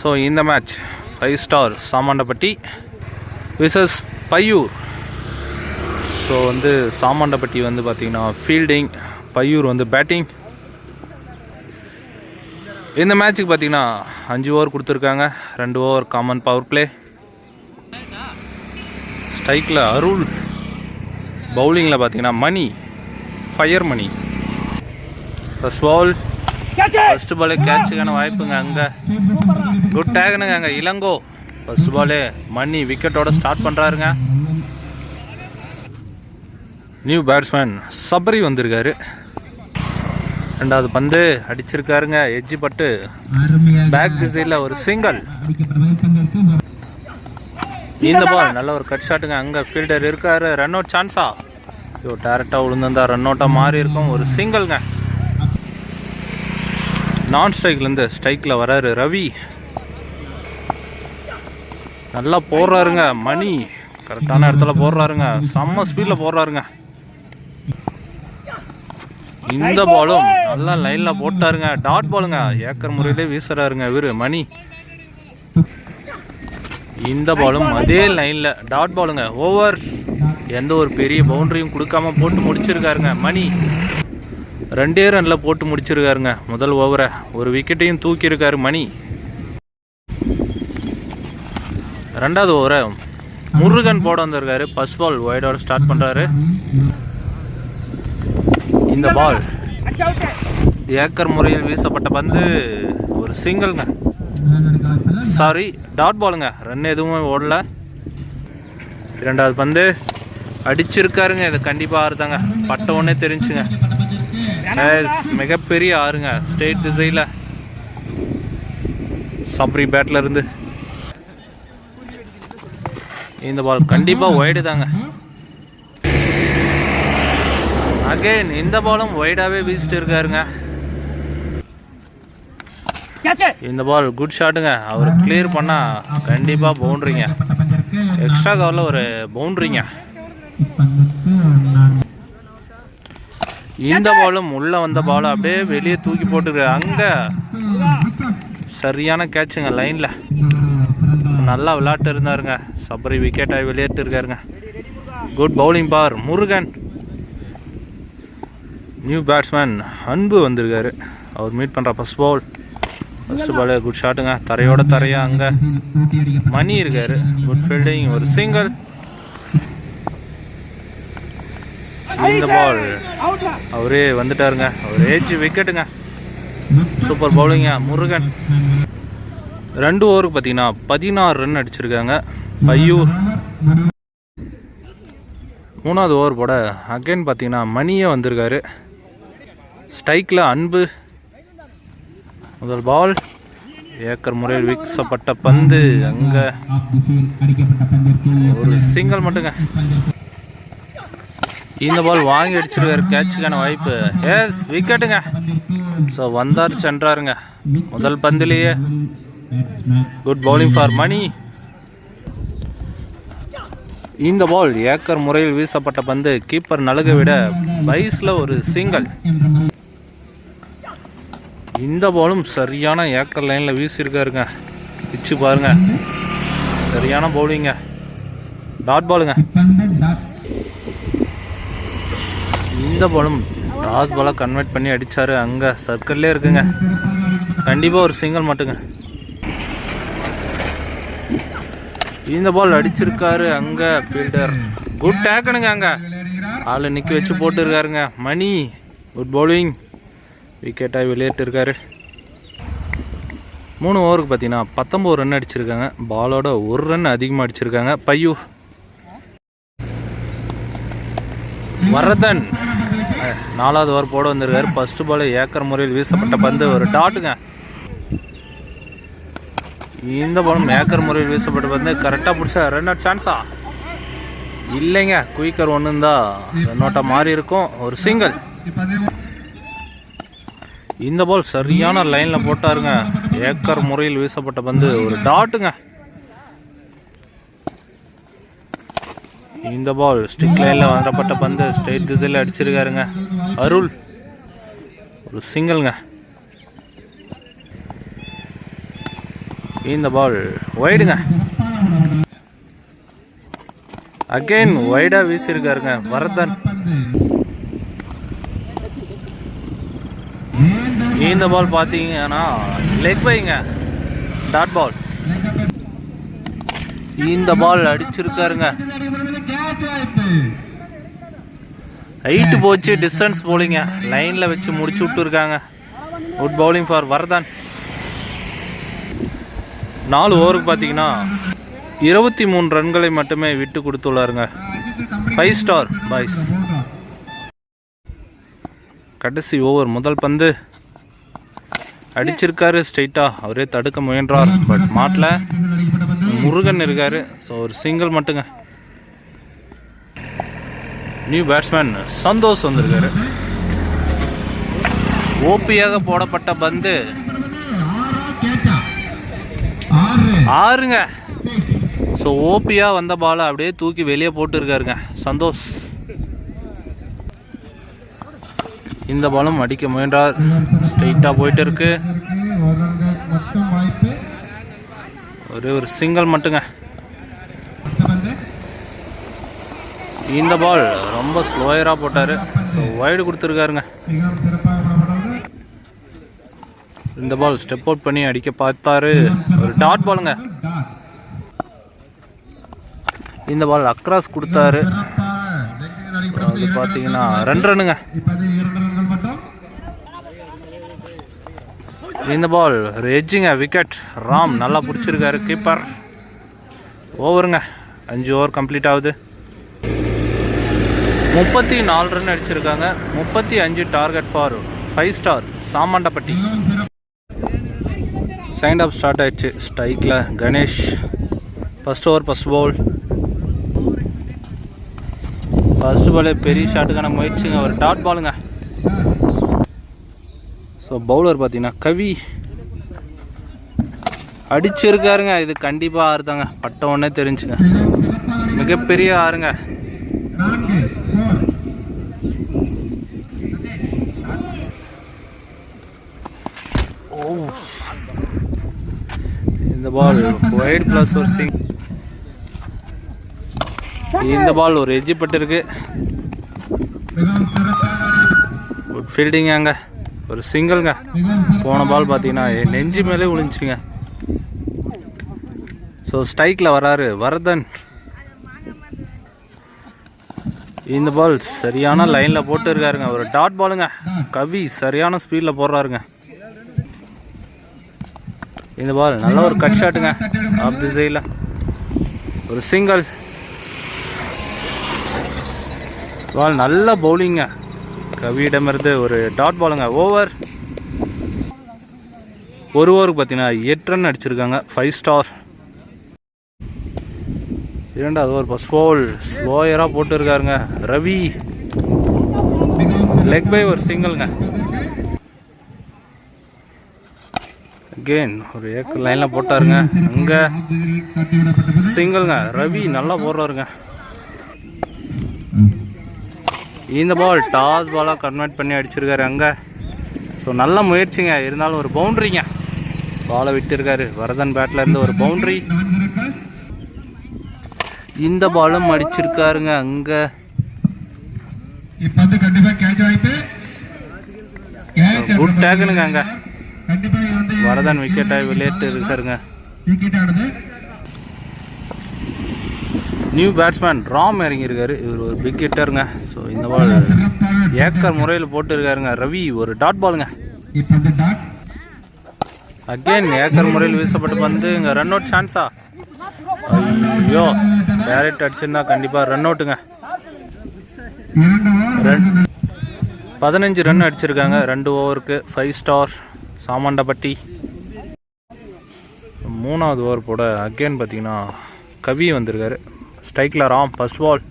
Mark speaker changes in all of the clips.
Speaker 1: So இந்த match 5 star Samandapatti versus Paiyur. So வந்து சாமாண்டப்பட்டி வந்து பார்த்திங்கன்னா ஃபீல்டிங், பையூர் வந்து பேட்டிங். இந்த மேட்ச்சுக்கு பார்த்திங்கன்னா 5 ஓவர் கொடுத்துருக்காங்க. 2 ஓவர் காமன் பவர் பிளே. ஸ்ட்ரைக்கில் அருள், பவுலிங்கில் பார்த்திங்கன்னா மணி, ஃபயர் மணி. ஃபர்ஸ்ட் பால், ஃபர்ஸ்ட் பாலே கேட்சுக்கான வாய்ப்புங்க. அங்கே குட் டேகனுங்க. அங்கே இளங்கோ ஃபர்ஸ்ட் பாலே மணி விக்கெட்டோட ஸ்டார்ட் பண்ணுறாருங்க. நியூ பேட்ஸ்மேன் சபரி வந்திருக்காரு. 2வது பந்து அடிச்சிருக்காருங்க. எட்ஜி பட்டு பேக் திசையில் ஒரு சிங்கிள். இந்த பால் நல்ல ஒரு கட் ஷாட்டுங்க. அங்கே ஃபீல்டர் இருக்காரு. ரன் அவுட் சான்ஸா? ஐயோ, டேரக்டாக விழுந்திருந்தா ரன் அவுட்டாக மாறி இருக்கும். ஒரு சிங்கிள்ங்க. நான் ஸ்ட்ரைக்லேருந்து ஸ்ட்ரைக்கில் வராரு ரவி. நல்லா போடுறாருங்க. மணி கரெக்டான இடத்துல போடுறாருங்க. செம்ம ஸ்பீடில் போடுறாருங்க. இந்த பாலும் நல்லா லைனில் போட்டாருங்க. டாட் பாலுங்க. ஏக்கர் முறையிலே வீசுறாருங்க இவரு மணி. இந்த பாலும் அதே லைனில் டாட் பாலுங்க. ஓவர். எந்த ஒரு பெரிய பவுண்டரியும் கொடுக்காம போட்டு முடிச்சிருக்காருங்க மணி. 2 ரனில் போட்டு முடிச்சிருக்காருங்க முதல் ஓவரை. ஒரு விக்கெட்டையும் தூக்கியிருக்காரு மணி. 2வது ஓவரை முருகன் போட வந்திருக்காரு. ஃபர்ஸ்ட் பால் வைடோட ஸ்டார்ட் பண்ணுறாரு. இந்த பால் ஏக்கர் முறையில் வீசப்பட்ட பந்து ஒரு சிங்கிள்ங்க. சாரி, டாட் பாலுங்க. ரன் எதுவும் ஓடல. 2வது பந்து அடிச்சிருக்காருங்க. இது கண்டிப்பாக ஆறுதாங்க. பட்ட ஒன்னே தெரிஞ்சுங்க. மிகப்பெரிய ஆறுங்க. ஸ்ட்ரெயிட் திசையில் சப்ரி பேட்டில் இருந்து இந்த பால் கண்டிப்பாக ஒய்டு தாங்க. அகைன் இந்த பாலும் ஒய்டாகவே வீசிட்டு இருக்காருங்க. இந்த பால் குட் ஷாட்டுங்க. அவர் கிளியர் பண்ணால் கண்டிப்பாக பவுண்ட்ரிங்க. எக்ஸ்ட்ரா கவரில் ஒரு பவுண்ட்ரிங்க. இந்த பாலும் உள்ளே வந்த பாலும் அப்படியே வெளியே தூக்கி போட்டுருக்காரு. அங்கே சரியான கேட்சுங்க லைனில். நல்லா விளையாட்டு இருந்தாருங்க. சபரி விக்கெட்டாக வெளியேட்டு இருக்காருங்க. குட் பவுலிங் பார் முருகன். நியூ பேட்ஸ்மேன் அன்பு வந்திருக்காரு. அவர் மீட் பண்ணுற ஃபர்ஸ்ட் பால். ஃபர்ஸ்ட் பாலே குட் ஷாட்டுங்க. தரையோட தரையா அங்கே மணி இருக்காரு. குட் ஃபீல்டிங், ஒரு சிங்கிள். இந்த பால் அவரே வந்துட்டாருங்க. அவர் ஏஜ் விக்கெட்டுங்க. சூப்பர் பவுலிங்க முருகன். 2 ஓவருக்கு பார்த்தீங்கன்னா 16 ரன் அடிச்சிருக்காங்க பையூர். 3வது ஓவர் போட அகைன் பார்த்தீங்கன்னா மணியே வந்திருக்காரு. ஸ்ட்ரைக்கில் அன்பு. முதல் பால் ஏக்கர் முறையில் வீசப்பட்ட பந்து. அங்கே ஒரு சிங்கிள் மட்டுங்க. இந்த பால் வாங்கி அடிச்சிருக்காரு. கேட்சுக்கான வாய்ப்பு. எஸ், விக்கெட்டுங்க. ஸோ வந்தார் சென்றாருங்க முதல் பந்திலேயே. Good bowling for Mani. இந்த பால் ஏக்கர் முறையில் வீசப்பட்ட பந்து. கீப்பர் நழுக விட பைஸில் ஒரு சிங்கிள். இந்த பாலும் சரியான ஏக்கர் லைனில் வீசியிருக்காருங்க. பிச்சு பாருங்க. சரியான பவுலிங்க. டாட் பாலுங்க. இந்த பாலும் டாஸ் பாலாக கன்வெர்ட் பண்ணி அடித்தார். அங்கே சர்க்கிள்லே இருக்குங்க. கண்டிப்பாக ஒரு சிங்கிள் மட்டுங்க. இந்த பால் அடிச்சிருக்காரு. அங்கே ஃபீல்டர் குட் டேக்கனுங்க. அங்கே ஆள் நிற்க வச்சு போட்டுருக்காருங்க மணி. Good bowling. விக்கெட்டாக வெளியேட்டு இருக்காரு. 3 ஓவருக்கு பார்த்தீங்கன்னா 19 ரன் அடிச்சிருக்காங்க. பாலோட 1 ரன் அதிகமாக அடிச்சிருக்காங்க பையூர். வரதன் 4வது ஓவர் போட வந்திருக்காரு. ஃபர்ஸ்ட் பால் ஏக்கர் முறையில் வீசப்பட்ட பந்து ஒரு டாட்டுங்க. இந்த பாலும் ஏக்கர் முறையில் வீசப்பட்ட பந்து கரெக்டாக பிடிச்சா ரன் அவுட் சான்ஸா? இல்லைங்க, குயிக்கர் ஒன்று தான் ரன் அவுட்டாக மாறி இருக்கும். ஒரு சிங்கிள். இந்த பால் சரியான லைனில் போட்டாருங்க. ஏக்கர் முறையில் வீசப்பட்ட பந்து ஒரு டாட்டுங்க. இந்த பால் ஸ்டிக் லைனில் வரப்பட்ட பந்து ஸ்ட்ரெயிட் திசையில் அடிச்சிருக்காருங்க அருள். ஒரு சிங்கிள்ங்க. இந்த பால் வைடுங்க. அகைன் வைடா வீசியிருக்காருங்க வரதன். இந்த பால் பார்த்தீங்கன்னா லெக் பைங்க, டாட் பால். இந்த பால் அடிச்சிருக்காருங்க, ஹைட்டு போச்சு, டிஸ்டன்ஸ் போலிங்க, லைனில் வச்சு முடிச்சு விட்டுருக்காங்க. Good bowling for Varadhan. 4 ஓவருக்கு பார்த்தீங்கன்னா 23 ரன்களை மட்டுமே விட்டு கொடுத்துள்ளாருங்க. 5 ஸ்டார் பாய்ஸ். கடைசி ஓவர் முதல் பந்து அடிச்சிருக்காரு ஸ்ட்ரைட்டாக, அவரே தடுக்க முயன்றார், பட் மாட்டில் முருகன் இருக்காரு. ஸோ ஒரு சிங்கிள் மட்டுங்க. நியூ பேட்ஸ்மேன் சந்தோஷ் வந்திருக்காரு. ஓபியாக போடப்பட்ட பந்து 6ங்க. ஸோ ஓபியாக வந்த பாலை அப்படியே தூக்கி வெளியே போட்டுருக்காருங்க சந்தோஷ். இந்த பாலும் அடிக்க முயன்றார், ஸ்ட்ரைட்டாக போயிட்டு இருக்கு. ஒரே ஒரு சிங்கிள் மட்டுங்க. இந்த பால் ரொம்ப ஸ்லோயராக போட்டார், ஸோ வைடு கொடுத்துருக்காருங்க. இந்த பால் ஸ்டெப் அவுட் பண்ணி அடிக்க பார்த்தாரு, ஒரு டாட் பாலுங்க. இந்த பால் அக்ராஸ் கொடுத்தாரு, அது பார்த்தீங்கன்னா 2 ரன்னுங்க. இந்த பால் ஒரு எட்ஜுங்க, விக்கெட். ராம் நல்லா பிடிச்சிருக்காரு கீப்பர். ஓவருங்க, 5 ஓவர் கம்ப்ளீட் ஆகுது. 34 ரன் அடிச்சிருக்காங்க. 35 target for 5 star Samandapatti. Second half start ஆயிடுச்சு. ஸ்ட்ரைக்கில் Ganesh. First over first ball. First பாலே பெரிய ஷாட்டுக்கான முயற்சிங்க, ஒரு டாட் பாலுங்க. ஸோ பவுலர் பார்த்தீங்கன்னா கவி அடிச்சிருக்காருங்க. இது கண்டிப்பாக ஆறுதாங்க, பட்ட உடனே தெரிஞ்சுங்க, மிகப்பெரிய ஆறுங்க. இந்த பால் வைட் பிளஸ் ஒரு சிங். இந்த பால் ஒரு எஜ்ஜி பட்டிருக்கு. குட் ஃபீல்டிங் அங்க, ஒரு சிங்கிள்ங்க. போன பால் பார்த்தீங்கன்னா நெஞ்சு மேலே விழுந்துச்சுங்க. ஸோ ஸ்ட்ரைக்கில் வராரு வரதன். இந்த பால் சரியான லைனில் போட்டு இருக்காருங்க, ஒரு டாட் பாலுங்க. கவி சரியான ஸ்பீடில் போடுறாருங்க. இந்த பால் நல்ல ஒரு கட் ஷாட்டுங்க, ஆஃப் தி சைடில் ஒரு சிங்கிள். பால் நல்ல பவுலிங்க கவியிடமிருந்து, ஒரு டாட் பாலுங்க. ஓவர். ஒரு ஓவருக்கு பார்த்தீங்கன்னா 8 ரன் அடிச்சிருக்காங்க. 5 ஸ்டார். இரண்டாவது ஓவர் ஃபர்ஸ்ட் பால் ஸ்லோயராக போட்டுருக்காருங்க ரவி. லெக் பை ஒரு சிங்கிள்ங்க. அகெயின் ஒரு ஏக்கர் லைனில் போட்டாருங்க, அங்கே சிங்கிள்ங்க. ரவி நல்லா போடுறாருங்க. இந்த பால் டாஸ் பாலாக கன்வெர்ட் பண்ணி அடிச்சிருக்காரு அங்கே. ஸோ நல்ல முயற்சிங்க, இருந்தாலும் ஒரு பவுண்ட்ரிங்க. பாலை விட்டுருக்காரு வரதன் பேட்டில் இருந்து, ஒரு பவுண்ட்ரி. இந்த பாலும் அடிச்சிருக்காருங்க அங்கே. குட் டேக்குனுங்க அங்கே. வரதன் விக்கெட்டாக விளையாட்டு இருக்காருங்க. நியூ பேட்ஸ்மேன் ராம் இறங்கியிருக்காரு, இவர் ஒரு பிக் ஹிட்டருங்க. ஸோ இந்த பால் ஏக்கர் முறையில் போட்டுருக்காருங்க ரவி, ஒரு டாட் பாலுங்க. அகெயின் ஏக்கர் முறையில் வீசப்பட்டு வந்து இங்கே ரன் அவுட் சான்ஸா? ஐயோ, டைரக்ட் அடிச்சிருந்தா கண்டிப்பாக ரன் அவுட்டுங்க. 15 ரன் அடிச்சிருக்காங்க 2 ஓவருக்கு. 5 ஸ்டார் சாமாண்டப்பட்டி. 3வது ஓவர் போட அகெயின் பார்த்தீங்கன்னா கவி வந்திருக்காரு. ஸ்ட்ரைக்கில் ராம். ஃபர்ஸ்ட் பால்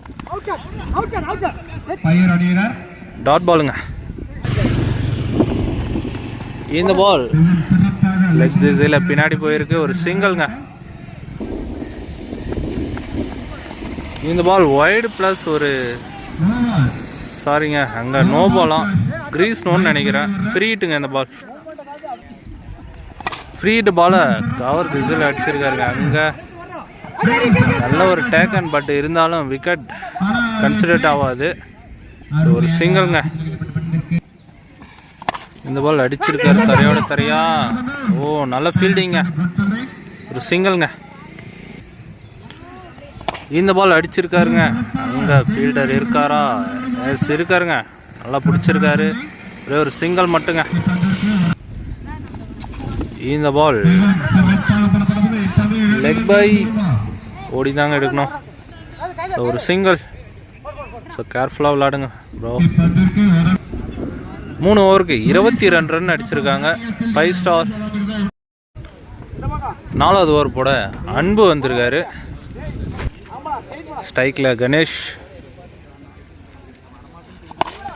Speaker 1: டாட் பாலுங்க. இந்த பால் லெக் திசையில் பின்னாடி போயிருக்கு, ஒரு சிங்கிள்ங்க. இந்த பால் வைடு ப்ளஸ் ஒரு சாரிங்க, அங்கே நோ பாலாம், கிரீஸ் நோன்னு நினைக்கிறேன். ஃப்ரீ ஹிட்டுங்க இந்த பால். ஃப்ரீடு பாலை கவர் திசையில் அடிச்சிருக்காருங்க. அங்கே நல்ல ஒரு டேக்கன், பட் இருந்தாலும் விக்கெட் கன்சிடர்ட் ஆகாது. ஸோ ஒரு சிங்கிள்ங்க. இந்த பால் அடிச்சிருக்காரு தரையோட தரையா. ஓ நல்ல ஃபீல்டிங்க, ஒரு சிங்கிள்ங்க. இந்த பால் அடிச்சிருக்காருங்க. அங்கே ஃபீல்டர் இருக்காரா? எஸ் இருக்காருங்க, நல்லா பிடிச்சிருக்காரு. ஒரே ஒரு சிங்கிள் மட்டுங்க. இந்த பால் லெக் பை ஓடி தாங்க எடுக்கணும். ஸோ ஒரு சிங்கிள். ஸோ கேர்ஃபுல்லாக விளாடுங்க ப்ரோ. 3 ஓவருக்கு 22 ரன் அடிச்சிருக்காங்க. 5 ஸ்டார். 4வது ஓவர் போட அன்பு வந்திருக்காரு. ஸ்ட்ரைக்கில் கணேஷ்.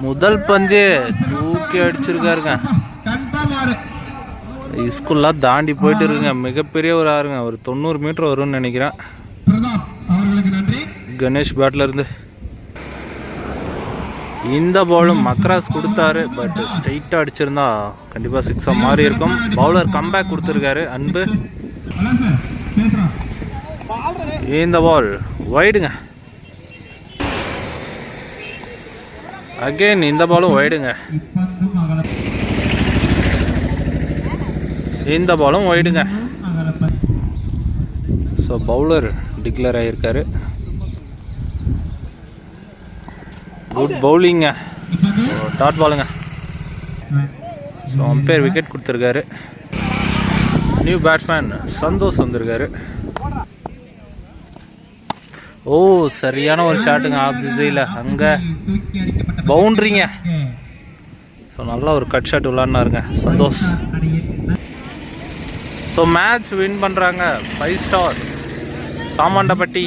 Speaker 1: முதல் பந்தே தூக்கி அடிச்சிருக்காருங்க. ஸ்கூல்லாம் தாண்டி போயிட்டு இருக்குங்க. மிகப்பெரிய ஒரு ஆறுங்க, ஒரு 90 மீட்டர் வரும்னு நினைக்கிறேன். கணேஷ் பேட்ல இருந்து இந்த பாலும் மக்ராஸ் கொடுத்தாரு, பட் ஸ்ட்ரைட்டாக அடிச்சிருந்தா கண்டிப்பாக 6 மாறி இருக்கும். பவுலர் கம்பேக் கொடுத்துருக்காரு அன்பு. இந்த பால் வைடுங்க. அகெயின் இந்த பாலும் வைடுங்க. இந்த பாலும் வைடுங்க. ஸோ பவுலர் டிக்ளேர் ஆகியிருக்காரு. குட் பவுலிங்க, டாட் பாலுங்க. ஸோ அம்பையர் விக்கெட் கொடுத்துருக்காரு. நியூ பேட்ஸ்மேன் சந்தோஷ் வந்திருக்காரு. ஓ சரியான ஒரு ஷாட்டுங்க ஆஃப் திசையில். அங்கே பவுண்ட்ரிங்க. ஸோ நல்லா ஒரு கட் ஷாட் விளாட்னாருங்க சந்தோஷ். ஸோ மேட்ச் வின் பண்ணுறாங்க 5 ஸ்டார் சாமாண்டப்பட்டி.